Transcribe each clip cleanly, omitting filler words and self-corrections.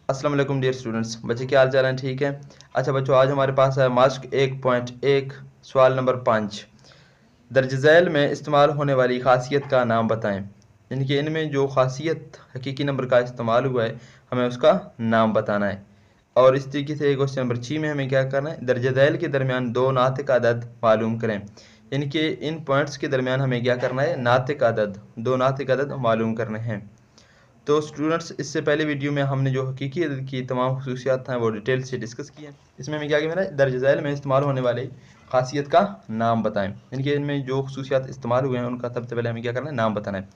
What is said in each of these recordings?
अस्सलाम वालेकुम dear students. बच्चे क्या हाल चाल हैं? ठीक है। अच्छा बच्चों, आज हमारे पास है मास्क 1.1 सवाल नंबर 5। दर्ज झैल में इस्तेमाल होने वाली खासियत का नाम बताएं। यानी कि इनमें जो खासियत हकीकी नंबर का इस्तेमाल हुआ है हमें उसका नाम बताना है। और इस तरीके से क्वेश्चन नंबर 6 में हमें क्या करना है, दर्ज झैल के दरमियान दो नातिक अदद मालूम करें। यानी कि इन पॉइंट्स के दरमियान हमें क्या करना है, नातिक अदद, दो नातिक अदद मालूम करने हैं। तो स्टूडेंट्स, इससे पहले वीडियो में हमने जो हकीकी अदद की तमाम खसूसियात हैं वो डिटेल से डिस्कस की हैं। इसमें हमें क्या किया, मैंने दर्ज झैल में इस्तेमाल होने वाले खासियत का नाम बताएं। यानी कि इनमें जो खसूसियात इस्तेमाल हुए हैं उनका सबसे पहले हमें क्या करना है, नाम बताना है।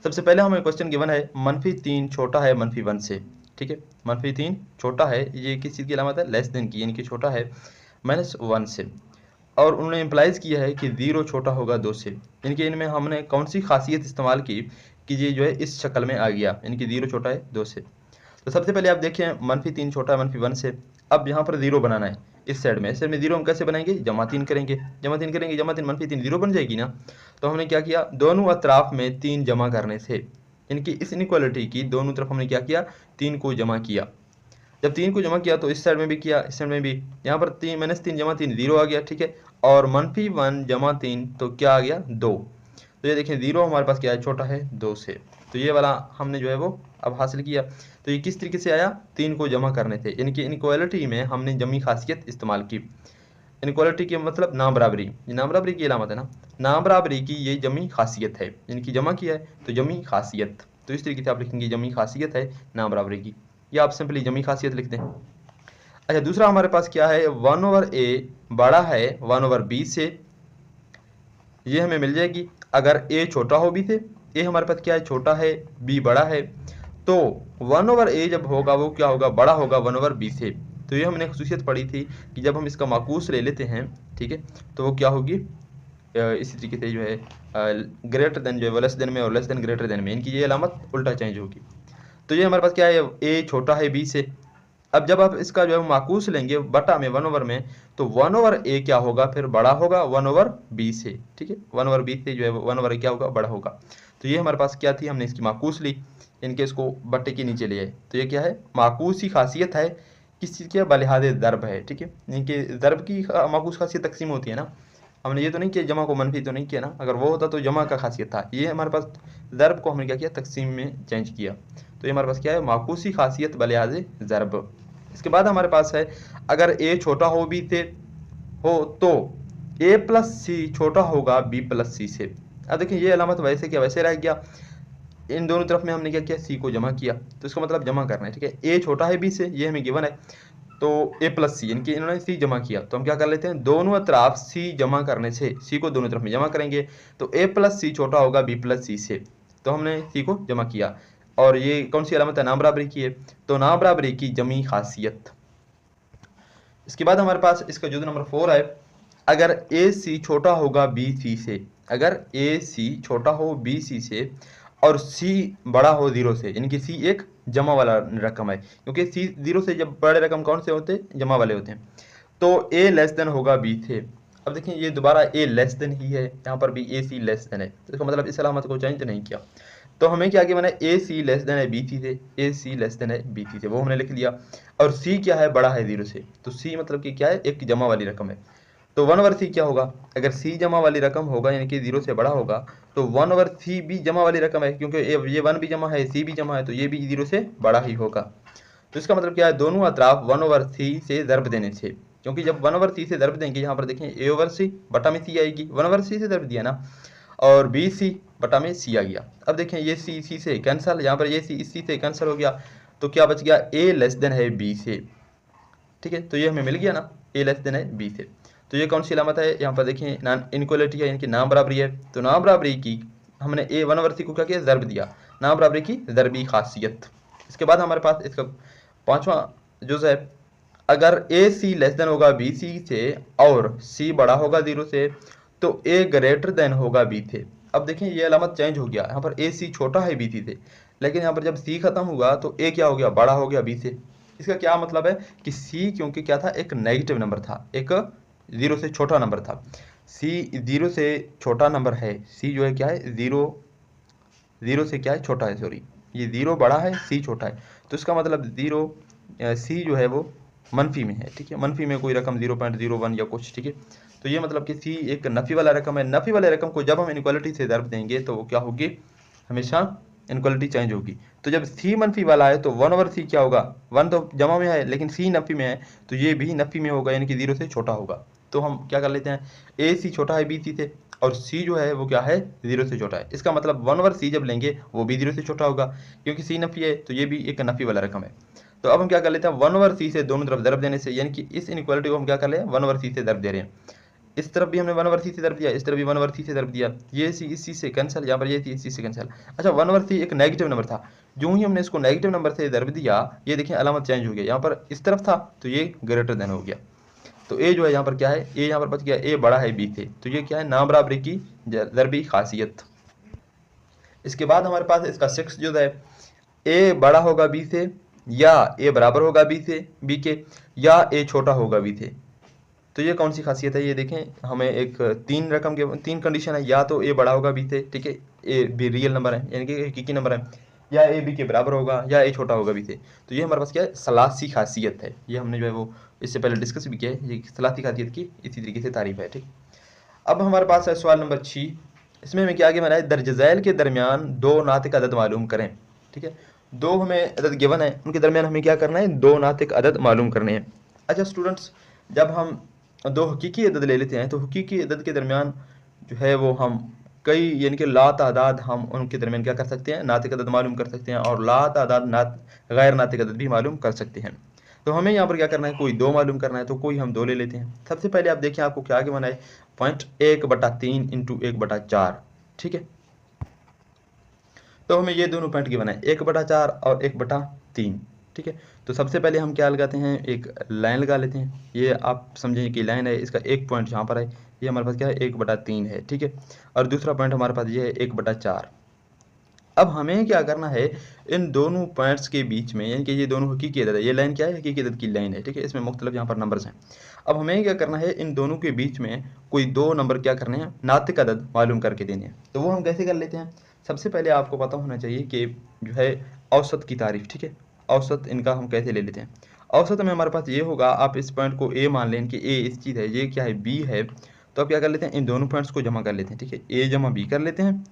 सबसे पहले हमें क्वेश्चन गिवन है -3 छोटा है -1 से। ठीक है, -3 छोटा है, ये किस चीज़ की अलामत है, लेस देन की, यानी कि छोटा है -1 से। और उन्होंने इम्प्लाइज किया है कि 0 छोटा होगा 2 से। यानी कि इनमें हमने कौन सी खासियत इस्तेमाल की कि ये जो है इस शक्ल में आ गया, यानी कि 0 छोटा है 2 से। तो सबसे पहले आप देखें, -3 छोटा है -1 से। अब यहाँ पर 0 बनाना है इस साइड में। इस साइड में 0 हम कैसे बनाएंगे, जमा 3 करेंगे। जमा 3 करेंगे, जमा 3 -3 0 बन जाएगी ना। तो हमने क्या किया, दोनों अतराफ में 3 जमा करने से, यानी कि इस इनइक्वालिटी की दोनों तरफ हमने क्या किया, 3 को जमा किया। जब 3 को जमा किया तो इस साइड में भी किया, इस साइड में भी। यहाँ पर 3 जमा 3 0 आ गया। ठीक है, और -1 जमा 3 तो क्या आ गया, 2। तो ये देखें 0 हमारे पास क्या है, छोटा है 2 से। तो ये वाला हमने जो है वो अब हासिल किया। तो ये किस तरीके से आया, 3 को जमा करने थे, यानी कि इनइक्वालिटी में हमने जमी खासियत इस्तेमाल की। इनइक्वालिटी की मतलब नाम बराबरी, ये नाम बराबरी की अलामत है ना। नाम बराबरी की ये जमी खासियत है, यानी कि जमा किया है तो जमी खासियत। तो इस तरीके से आप लिखेंगे जमी खासियत है नाम बराबरी की, या आप सिंपली जमी खासियत लिख दें। अच्छा, दूसरा हमारे पास क्या है, 1/a बड़ा है 1/b से। ये हमें मिल जाएगी अगर a छोटा हो b से। a हमारे पास क्या है, छोटा है, b बड़ा है। तो 1/a जब होगा वो क्या होगा, बड़ा होगा 1/b से। तो ये हमने खसूसियत पढ़ी थी कि जब हम इसका माकूस ले लेते हैं, ठीक है, तो वो क्या होगी, इसी तरीके से जो है ग्रेटर देन जो है वो लेस देन में, और लेस देन ग्रेटर देन में, इनकी ये अलामत उल्टा चेंज होगी। तो ये हमारे पास क्या है, a छोटा है b से। अब जब आप इसका जो है माकूस लेंगे बटा में 1/, में, तो 1/a क्या होगा, फिर बड़ा होगा 1/b से। ठीक है, 1/b से जो है 1/a क्या होगा, बड़ा होगा। तो ये हमारे पास क्या थी, हमने इसकी माकूस ली, इनके इसको बट्टे के नीचे ले आए। तो ये क्या है, माकूस ही खासियत है, किस चीज़ की, बलिहाज ज़रब है। ठीक है, इनके ज़रब की माकूस खासियत तकसीम होती है ना। हमने ये तो नहीं किया, जमा को मनफी तो नहीं किया ना, अगर वो होता तो जमा का खासियत था। ये हमारे पास ज़रब को हमने क्या किया, तकसीम में चेंज किया। तो ये हमारे पास क्या है, माकूसी खासियत बलिहाज ज़रब। इसके बाद हमारे पास है, अगर a छोटा हो b से हो तो a+c छोटा होगा b+c से। अब देखिए ये अलामत वैसे क्या वैसे रह गया, इन दोनों तरफ में हमने क्या किया, c को जमा किया। तो इसका मतलब जमा करना है। ठीक है, a छोटा है b से, ये हमें गिवन है। तो a+c, यानी कि इन्होंने c जमा किया, तो हम क्या कर लेते हैं, दोनों अतराफ c जमा करने से, c को दोनों तरफ में जमा करेंगे तो a+c छोटा होगा b+c से। तो हमने c को जमा किया, और ये कौन सी अलामत है, नाम बराबरी की है। तो नाम बराबरी की जमी खासियत। इसके बाद हमारे पास इसका जो नंबर 4 है, अगर ए सी छोटा होगा बी सी से। अगर ए सी छोटा हो बी सी से और सी बड़ा हो 0 से, यानी कि सी एक जमा वाला रकम है, क्योंकि सी 0 से जब बड़े रकम कौन से होते हैं, जमा वाले होते हैं। तो ए लेस देन होगा बी से। अब देखिए ये दोबारा ए लेस देन ही है, यहाँ पर भी ए सी लेस देन है, तो इसका मतलब इस अलामत को चेंज नहीं किया। तो हमें क्या किया मैंने, ए सी लेस देन है बी सी से, ए सी लेस देन है बी सी से, वो हमने लिख लिया। और सी क्या है, बड़ा है 0 से। तो सी मतलब कि क्या है, एक जमा वाली रकम है। तो 1/c क्या होगा, अगर c जमा वाली रकम होगा, यानी कि 0 से बड़ा होगा, तो 1/c भी जमा वाली रकम है, क्योंकि ये 1 भी जमा है, c भी जमा है, तो ये भी 0 से बड़ा ही होगा। तो इसका मतलब क्या है, दोनों अतराफ 1/c से ज़रब देने से, क्योंकि जब 1/c से ज़रब देंगे, यहाँ पर देखें a/c बटा में c आएगी, 1/c से ज़रब दिया ना, और bc बटा में c आ गया। अब देखें ये c से कैंसिल, यहाँ पर ये c इस c से कैंसिल हो गया, तो क्या बच गया, a लेस देन है b से। ठीक है, तो ये हमें मिल गया ना, a लेस देन है b से। तो ये कौन सी अलामत है, यहाँ पर देखें नॉन इनक्वलिटी है, इनकी नाम बराबरी है। तो नाम बराबरी की हमने a 1/c को क्या किया, ज़रब दिया, नाम बराबरी की ज़रबी खासियत। इसके बाद हमारे पास इसका 5वां जुज़ है, अगर ए सी लेस देन होगा बी सी से और सी बड़ा होगा 0 से, तो ए ग्रेटर देन होगा बी से। अब देखें ये अलामत चेंज हो गया, यहाँ पर ए सी छोटा है बी सी से, लेकिन यहाँ पर जब सी खत्म हुआ तो ए क्या हो गया, बड़ा हो गया बी से। इसका क्या मतलब है कि सी क्योंकि क्या था, एक नेगेटिव नंबर था, एक 0 से छोटा नंबर था। सी 0 से छोटा नंबर है, सी जो है क्या है, 0 से क्या है, छोटा है, सॉरी, ये 0 बड़ा है, सी छोटा है। तो इसका मतलब 0 सी जो है वो मनफी में है, ठीक है, मनफी में कोई रकम 0.01 या कुछ, ठीक है। तो ये मतलब कि सी एक नफ़ी वाला रकम है। नफ़ी वाले रकम को जब हम इनक्वालिटी से ज़रब देंगे तो वो क्या होगी, हमेशा इनक्वालिटी चेंज होगी। तो जब सी मनफी वाला है तो 1/c क्या होगा, 1 तो जमा में है लेकिन सी नफ़ी में है तो ये भी नफ़ी में होगा, यानी कि 0 से छोटा होगा। तो हम क्या कर लेते हैं, ए सी छोटा है बी सी से और सी जो है वो क्या है, 0 से छोटा है। इसका मतलब 1/c जब लेंगे वो भी 0 से छोटा होगा, क्योंकि सी नफ़ी है तो ये भी एक नफ़ी वाला रकम है। तो अब हम क्या कर लेते हैं, 1/c से दोनों तरफ ज़रब देने से, यानी कि इस इनक्वालिटी को हम क्या कर रहे हैं, 1/c से ज़रब दे रहे हैं। इस तरफ भी हमने 1/c से ज़रब दिया, इस तरफ भी 1/c से ज़रब दिया, ये सी इस सी से कैंसिल, यहाँ पर ये सी इस सी से कैंसिल। अच्छा 1/c एक नेगेटिव नंबर था, जो ही हमने इसको नेगेटिव नंबर से ज़रब दिया ये देखें अलामत चेंज हो गया, यहाँ पर इस तरफ था तो ये ग्रेटर देन हो गया। तो ए जो है यहाँ पर क्या है, ए यहाँ पर बच गया, ए बड़ा है बी से, तो ये क्या है, ना बराबरी की ज़रबी खासियत। इसके बाद हमारे पास इसका 6 जो है, ए बड़ा होगा बी से, या ए बराबर होगा बी से बी के, या ए छोटा होगा बी से। तो ये कौन सी खासियत है, ये देखें हमें एक तीन कंडीशन है, या तो ए बड़ा होगा बी से, ठीक है, ए भी रियल नंबर है यानी कि हकीकी नंबर है, या ए बी के बराबर होगा, या ए छोटा होगा बी से। तो ये हमारे पास क्या है, सलासी खासियत है। ये हमने जो है वो इससे पहले डिस्कस भी किया है, ये सलासी खासियत की इसी तरीके से तारीफ है, ठीक। अब हमारे पास है सवाल नंबर 6। इसमें हमें क्या आगे बनाया, दर्ज झैल के दरमियान दो नातिक अदद मालूम करें, ठीक है। दो हमें अदद गिवन है, उनके दरमियान हमें क्या करना है, दो नातिक अदद मालूम करने हैं। अच्छा स्टूडेंट्स, जब हम दो हकीकी अदद ले लेते हैं तो हकीकी अदद के दरमियान जो है वो हम कई यानी कि ला तादाद हम उनके दरमियान क्या कर सकते हैं, नातिक अदद मालूम कर सकते हैं, और ला तादाद गैर नातिक अदद भी मालूम कर सकते हैं। तो हमें यहाँ पर क्या करना है, कोई दो मालूम करना है तो कोई हम दो ले लेते हैं। सबसे पहले आप देखिए आपको क्या आगे बनाए, 0.1/3 इंटू 1/4, ठीक है। तो हमें ये दोनों पॉइंट गिवन है, 1/4 और 1/3, ठीक है। तो सबसे पहले हम क्या लगाते हैं, एक लाइन लगा लेते हैं। ये आप समझें कि लाइन है, इसका एक पॉइंट यहाँ पर है, ये हमारे पास क्या है, 1/3 है, ठीक है। और दूसरा पॉइंट हमारे पास ये है 1/4। अब हमें क्या करना है, इन दोनों पॉइंट्स के बीच में, यानी कि ये दोनों हकीकी अदद है, ये लाइन क्या है, हकीकी अदद की लाइन है, ठीक है। इसमें मुख्तलिफ यहाँ पर नंबर्स हैं। अब हमें क्या करना है, इन दोनों के बीच में कोई दो नंबर क्या करने हैं, नातिक अदद मालूम करके देने हैं। तो वो हम कैसे कर लेते हैं, सबसे पहले आपको पता होना चाहिए कि जो है औसत की तारीफ, ठीक है। औसत इनका हम कैसे ले लेते हैं, औसत में हमारे पास ये होगा, आप इस पॉइंट को ए मान लें कि ए इस चीज़ है, ये क्या है, बी है। तो आप क्या कर लेते हैं, इन दोनों पॉइंट्स को जमा कर लेते हैं, ठीक है, ए जमा बी कर लेते हैं,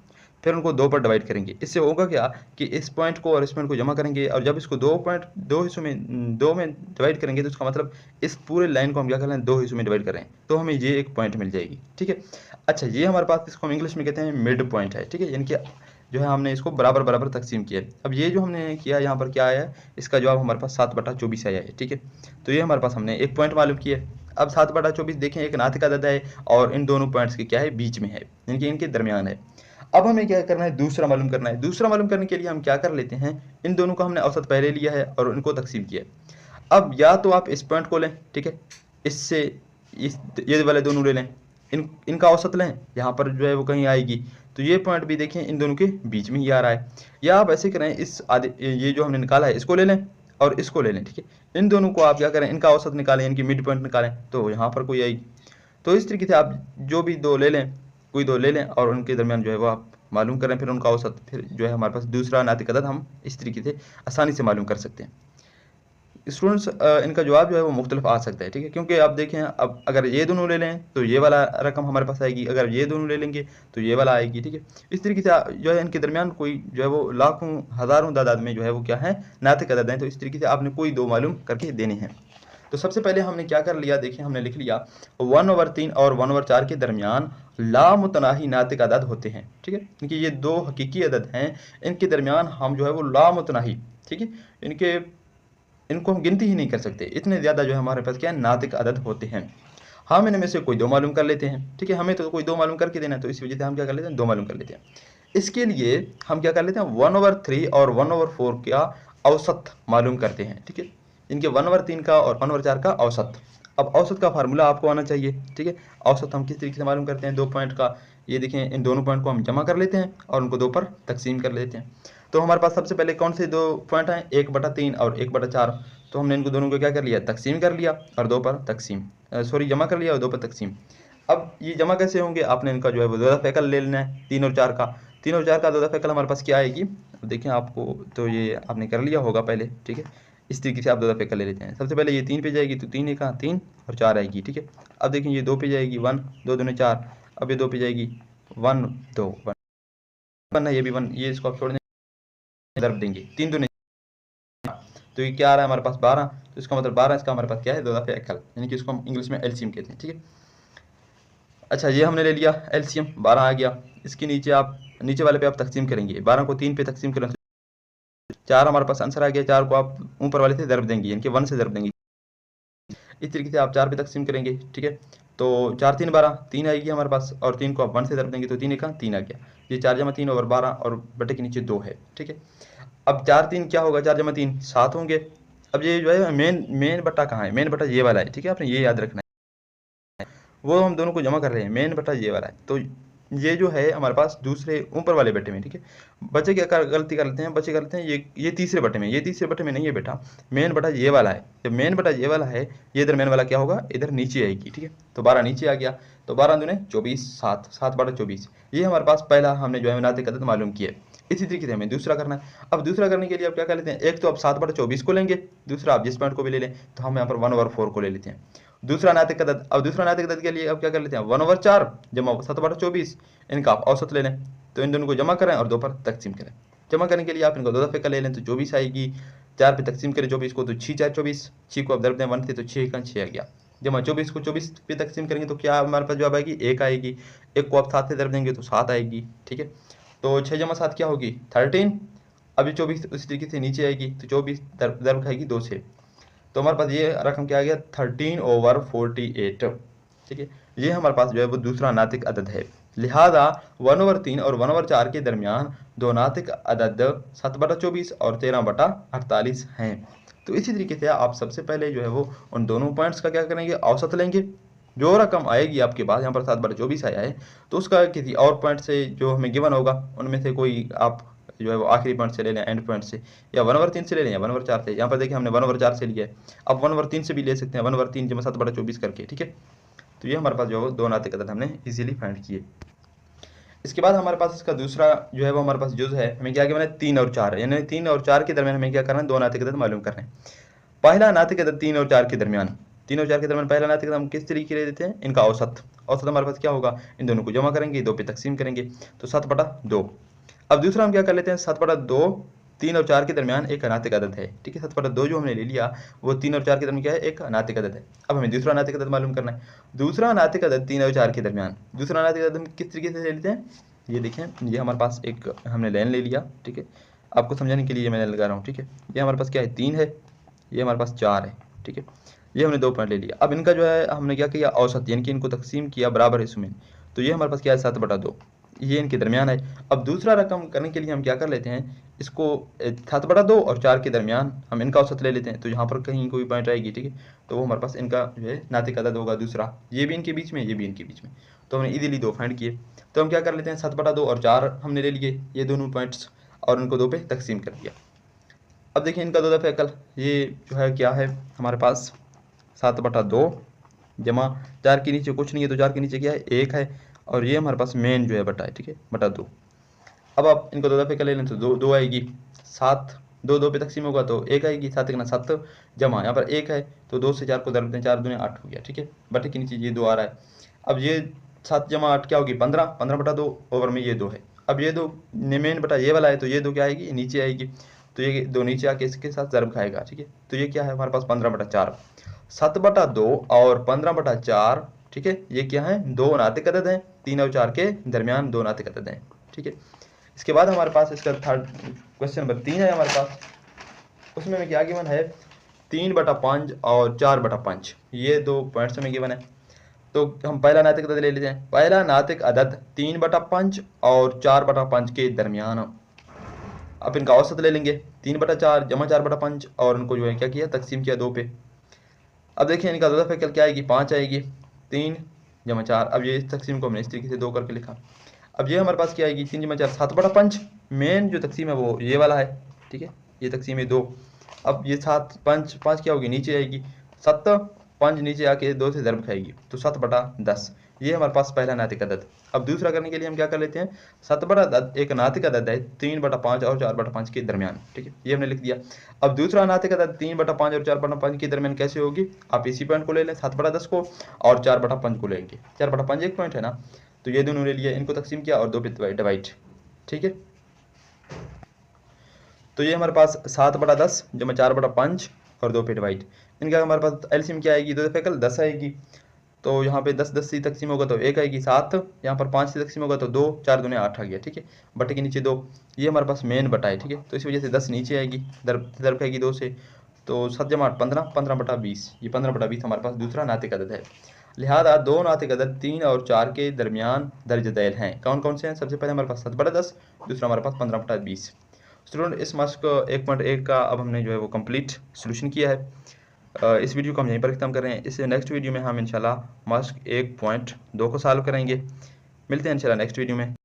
फिर उनको दो पर डिवाइड करेंगे। इससे होगा क्या कि इस पॉइंट को और इस पॉइंट को जमा करेंगे, और जब इसको दो हिस्सों में दो में डिवाइड करेंगे तो उसका मतलब इस पूरे लाइन को हम क्या कर रहे हैं, दो हिस्सों में डिवाइड कर रहे हैं, तो हमें ये एक पॉइंट मिल जाएगी, ठीक है। अच्छा ये हमारे पास, इसको हम इंग्लिश में कहते हैं मिड पॉइंट है, ठीक है, यानी कि जो है हमने इसको बराबर बराबर तकसीम किया है। अब ये जो हमने किया यहाँ पर क्या आया है, इसका जवाब हमारे पास 7/24 आया है, ठीक है। तो ये हमारे पास हमने एक पॉइंट मालूम किया है। अब 7/24 देखें एक नातिक अदद है और इन दोनों पॉइंट्स के क्या है, बीच में है, यानी कि इनके दरमियान है। अब हमें क्या करना है, दूसरा मालूम करना है। दूसरा मालूम करने के लिए हम क्या कर लेते हैं, इन दोनों का हमने औसत पहले लिया है और इनको तकसीम किया है। अब या तो आप इस पॉइंट को लें, ठीक है, इससे ये वाले दोनों ले लें, इनका औसत लें, यहाँ पर जो है वो कहीं आएगी, तो ये पॉइंट भी देखें इन दोनों के बीच में ही आ रहा है। या आप ऐसे करें, इस आधे ये जो हमने निकाला है इसको ले लें और इसको ले लें, ठीक है। इन दोनों को आप क्या करें, इनका औसत निकालें, इनकी मिड पॉइंट निकालें, तो यहाँ पर कोई आएगी। तो इस तरीके से आप जो भी दो ले लें, कोई दो ले लें और उनके दरमियान जो है वो आप मालूम करें, फिर उनका औसत, फिर जो है हमारे पास दूसरा नातिक अदद हम इस तरीके से आसानी से मालूम कर सकते हैं। स्टूडेंट्स इनका जवाब जो है वो मुख्तलिफ आ सकता है, ठीक है, क्योंकि आप देखें, अब अगर ये दोनों ले लें तो ये वाला रकम हमारे पास आएगी, अगर ये दोनों ले लेंगे तो ये वाला आएगी, ठीक है। इस तरीके से जो है इनके दरमियान कोई जो है वो लाखों हज़ारों तादाद में जो है वो क्या है, नातिक अदद हैं। तो इस तरीके से आपने कोई दो मालूम करके देने हैं। तो सबसे पहले हमने क्या कर लिया, देखिए हमने लिख लिया 1/3 और 1/4 के दरमियान लामुतनाही नातिक अदद होते हैं, ठीक है, क्योंकि ये दो हकीकी अदद हैं, इनके दरमियान हम जो है वो लामुतनाही, ठीक है, इनको हम गिनती ही नहीं कर सकते, इतने ज़्यादा जो है हमारे पास क्या है, नातिक अदद होते हैं। हम इनमें से कोई दो मालूम कर लेते हैं, ठीक है, हमें तो कोई दो मालूम करके देना है, तो इस वजह से हम क्या कर लेते हैं, दो मालूम कर लेते हैं। इसके लिए हम क्या कर लेते हैं, 1/3 और 1/4 का औसत मालूम करते हैं, ठीक है, इनके 1/3 का और 1/4 का औसत। अब औसत का फार्मूला आपको आना चाहिए, ठीक है। औसत हम किस तरीके से मालूम करते हैं, दो पॉइंट का, ये देखें इन दोनों पॉइंट को हम जमा कर लेते हैं और उनको दो पर तकसीम कर लेते हैं। तो हमारे पास सबसे पहले कौन से दो पॉइंट हैं, 1/3 और 1/4। तो हमने इनको दोनों को क्या कर लिया, तकसीम कर लिया और दो पर तकसीम, जमा कर लिया और दो पर तकसीम। अब ये जमा कैसे होंगे, आपने इनका जो है वो दो दफ़ा लेना है, 3 और 4 का, 3 और 4 का दो दफ़ा हमारे पास क्या आएगी, देखें आपको, तो ये आपने कर लिया होगा पहले, ठीक है। इस तरीके से आप 2 दफ़े कर ले लेते हैं। सबसे पहले ये 3 पे जाएगी तो 3 एक 3 और 4 आएगी, ठीक है। अब देखिए ये 2 पे जाएगी 1 2 दूनी 4, अब ये 2 पे जाएगी 1 2 1 है, ये भी 1, ये इसको आप छोड़ दें, ज़रब देंगे 3 दूनी, तो ये क्या आ रहा है हमारे पास 12, तो इसका मतलब 12, इसका हमारे पास क्या है 2 दफ़े एकल, यानी कि इसको हम इंग्लिश में एलसीएम कहते हैं, ठीक है। अच्छा ये हमने ले लिया एलसीएम, 12 आ गया। इसके नीचे आप नीचे वाले पे आप तकसीम करेंगे, 12 को 3 पे तकसीम करें तो 4 हमारे पास आंसर आ गया। 4 को आप ऊपर वाले से ज़रब देंगे, यानी कि 1 से ज़रब देंगे। इस तरीके से आप 4 पे तकसीम करेंगे, ठीक है। तो 4 3 12, 3 आएगी हमारे पास, और 3 को आप 1 से ज़रब देंगे तो 3 एक 3 आ गया। ये 4 जमा 3 ओवर 12 और बटे के नीचे 2 है, ठीक है। अब 4 3 क्या होगा, 4 जमा 3 7 होंगे। अब ये जो है मेन बट्टा कहाँ है, मेन बट्टा ये वाला है, ठीक है, आपने ये याद रखना है। वो हम दोनों को जमा कर रहे हैं, मेन बट्टा ये वाला है, तो ये जो है हमारे पास दूसरे ऊपर वाले बट्टे में, ठीक है। बच्चे क्या गलती कर लेते हैं, बच्चे करते हैं ये तीसरे बट्टे में, ये तीसरे बट्टे में नहीं है बेटा, मेन बटा ये वाला है। जब मेन बटा ये वाला है, ये इधर मेन वाला क्या होगा, इधर नीचे आएगी, ठीक है। तो 12 नीचे आ गया, तो 12 दूने 24 7 7 12 24, ये हमारे पास पहला हमने जो है नातिक अदद मालूम किया। इसी तरीके से हमें दूसरा करना है। अब दूसरा करने के लिए आप क्या कर लेते हैं, एक तो आप 7/24 को लेंगे, दूसरा आप जिस पॉइंट को भी ले लें, तो हम यहाँ पर 1/4 को ले लेते हैं दूसरा नातिक अदद। अब दूसरा नातिक अदद के लिए अब क्या कर लेते हैं, 1/4 जमा 7/24, इनका आप औसत ले लें, तो इन दोनों को जमा करें और 2 पर तकसीम करें। जमा करने के लिए आप इनको 2 दफ़े का ले लें तो 24 आएगी। 4 पे तकसीम करें 24 को तो 6 4 24, 6 को आप दरब दें 1 से तो 6 का 6 आ गया। जमा 24 को 24 पे तकसीम करेंगे तो क्या हमारे पास जवाब आएगी, 1 आएगी। 1 को आप 7 से दरब देंगे तो 7 आएगी, ठीक है। तो 6 जमा 7 क्या होगी 13। अब ये 24 उसी तरीके से नीचे आएगी, तो 24 दरब खाएगी 2 से, तो हमारे पास ये रकम क्या आ गया 13/48, ठीक है। ये हमारे पास जो है वो दूसरा नातिक अदद है। लिहाजा 1/3 और 1/4 के दरमियान दो नातिक अदद 7/24 और 13/48 हैं। तो इसी तरीके से आप सबसे पहले जो है वो उन दोनों पॉइंट्स का क्या करेंगे, औसत लेंगे। जो रकम आएगी आपके पास, यहाँ पर 7/24 आया है, तो उसका किसी और पॉइंट से जो हमें गिवन होगा उनमें से कोई आप जो है वो आखिरी पॉइंट से ले लें, एंड पॉइंट से, या 1/3 से ले लें या 1/4 से। यहाँ पर देखिए हमने 1/4 से लिया है, अब 1/3 से भी ले सकते हैं, 1/3 जमा 7/24 करके, ठीक है। तो ये हमारे पास जो है दो नातिक अदद हमने इजीली फाइंड किए। इसके बाद हमारे पास इसका दूसरा जो है वो हमारे पास जुज़ है, हमें क्या किया मैंने 3 और 4, यानी 3 और 4 के दरमियान हमें क्या करना है, दो नातिक अदद मालूम करना है। पहला नातिक अदद 3 और 4 के दरमियान, 3 और 4 के दरमियान पहला नातिक अदद हम किस तरीके ले देते हैं, इनका औसत। औसत हमारे पास क्या होगा, इन दोनों को जमा करेंगे, 2 पे तकसीम करेंगे तो 7/2। अब दूसरा हम क्या कर लेते हैं, 7/2 3 और 4 के दरमियान एक नातिक अदद है, ठीक है। 7/2 जो हमने ले लिया वो 3 और 4 के दरमियान क्या है, एक नातिक अदद है। अब हमें दूसरा नातिक अदद मालूम करना है। दूसरा नातिक अदद 3 और 4 के दरमियान, दूसरा नातिक अदद हम किस तरीके से ले लेते हैं, ये देखें, ये हमारे पास एक हमने लाइन ले लिया, ठीक है। आपको समझाने के लिए मैंने लगा रहा हूँ, ठीक है। ये हमारे पास क्या है 3 है, ये हमारे पास 4 है, ठीक है। ये हमने 2 पॉइंट ले लिया। अब इनका जो है हमने क्या किया, औसत, यानी कि इनको तकसीम किया बराबर हिस्सों में, तो ये हमारे पास क्या है 7/2, ये इनके दरमियान है। अब दूसरा रकम करने के लिए हम क्या कर लेते हैं, इसको 7/2 और 4 के दरमियान हम इनका औसत ले लेते हैं, तो यहाँ पर कहीं कोई पॉइंट आएगी, ठीक है। तो वो हमारे पास इनका जो है नातिक अदद होगा दूसरा, ये भी इनके बीच में, ये भी इनके बीच में, तो हमने इजीली 2 फाइंड किए। तो हम क्या कर लेते हैं, 7/2 और 4 हमने ले लिए ये दोनों पॉइंट्स, और उनको 2 पे तकसीम कर दिया। अब देखिए इनका 2 दफ़े अकल, ये जो है क्या है हमारे पास 7/2 जमा 4 के नीचे कुछ नहीं है, तो 4 के नीचे क्या है 1 है, और ये हमारे पास मेन जो है बटा है, ठीक है, बटा 2। अब आप इनको 2 दफ़े कर ले लें तो 2 आएगी, 7 2 पे तकसीम होगा तो 1 आएगी, 7 1 7 जमा यहाँ पर 1 है, तो 2 से 4 को दरब दें, 4 दूने 8 हो गया, ठीक है। बटे के नीचे ये 2 आ रहा है। अब ये 7 जमा 8 क्या होगी 15, 15/2 ओवर में ये 2 है। अब ये 2 मेन बटा ये वाला है, तो ये 2 क्या आएगी नीचे आएगी, तो ये 2 नीचे आके इसके साथ ज़रब खाएगा, ठीक है। तो ये क्या है हमारे पास 15/4, 7/2 और 15/4, ठीक है। ये क्या है, दो नातिक अदद हैं, 3 और 4 के दरमियान दो नातिक अदद हैं, ठीक है। इसके बाद हमारे पास इसका थर्ड क्वेश्चन नंबर 3 है हमारे पास, उसमें हमें क्या गिवन है 3/5 और 4/5, ये 2 पॉइंट्स हमें गिवन है। तो हम पहला नातिक अदद ले लेते हैं। पहला नातिक अदद 3/5 और 4/5 के दरमियान, अब इनका औसत ले लेंगे 3/4 जमा 4/5, और उनको जो है क्या किया तकसीम किया 2 पे। अब देखिए इनका 2 दफ़े कल क्या आएगी 5 आएगी, 3 जमा 4, अब ये इस तकसीम को हमने इस तरीके से 2 करके लिखा। अब ये हमारे पास क्या आएगी 3 जमा 4 7/5, मेन जो तकसीम है वो ये वाला है, ठीक है, ये तकसीम है 2। अब ये 7 5 क्या होगी नीचे आएगी 7, 5 नीचे आके 2 से ज़रब खाएगी, तो 7/10, ये हमारे पास पहला नातिक अदद। अब दूसरा करने के लिए हम क्या कर लेते हैं, 7 बटा अदद एक नातिक अदद है 3/5 और 4/5 के दरमियान, ठीक है, ये हमने लिख दिया। अब दूसरा नातिक अदद 3/5 और 4/5 के दरमियान कैसे होगी, आप इसी पॉइंट को ले लें 7/10 को और 4/5 को लेंगे। 4/5 एक पॉइंट है ना, तो ये दोनों ले लिया, इनको तकसीम किया और 2 पे डिवाइड, ठीक है। तो ये हमारे पास 7/10 जो मैं 4/5 और 2 पे डिवाइड, इनका हमारे पास एलसीएम क्या आएगी, 2 दफ़े कल 10 आएगी, तो यहाँ पे 10 10 से तकसीम होगा तो 1 आएगी, 7 यहाँ पर 5 से तकसीम होगा तो 2, 4 दूने 8 आ गया, ठीक है, बटे के नीचे 2, ये हमारे पास मेन बटा है, ठीक है, तो इस वजह से 10 नीचे आएगी, दर खाएगी 2 से, तो 7 जमा 8 15, 15/20, ये 15/20 हमारे पास दूसरा नातिक अदद है। लिहाजा दो नातिक अदद 3 और 4 के दरमियान दर्ज दैल हैं, कौन कौन से हैं, सबसे पहले हमारे पास 7/10, दूसरा हमारे पास 15/20। स्टूडेंट इस मास्क 1.1 का अब हमने जो है वो कंप्लीट सोल्यूशन किया है। इस वीडियो को हम यहीं पर ख़त्म कर रहे हैं। इस नेक्स्ट वीडियो में हम इंशाल्लाह मास्क 1.2 को सॉल्व करेंगे। मिलते हैं इंशाल्लाह नेक्स्ट वीडियो में।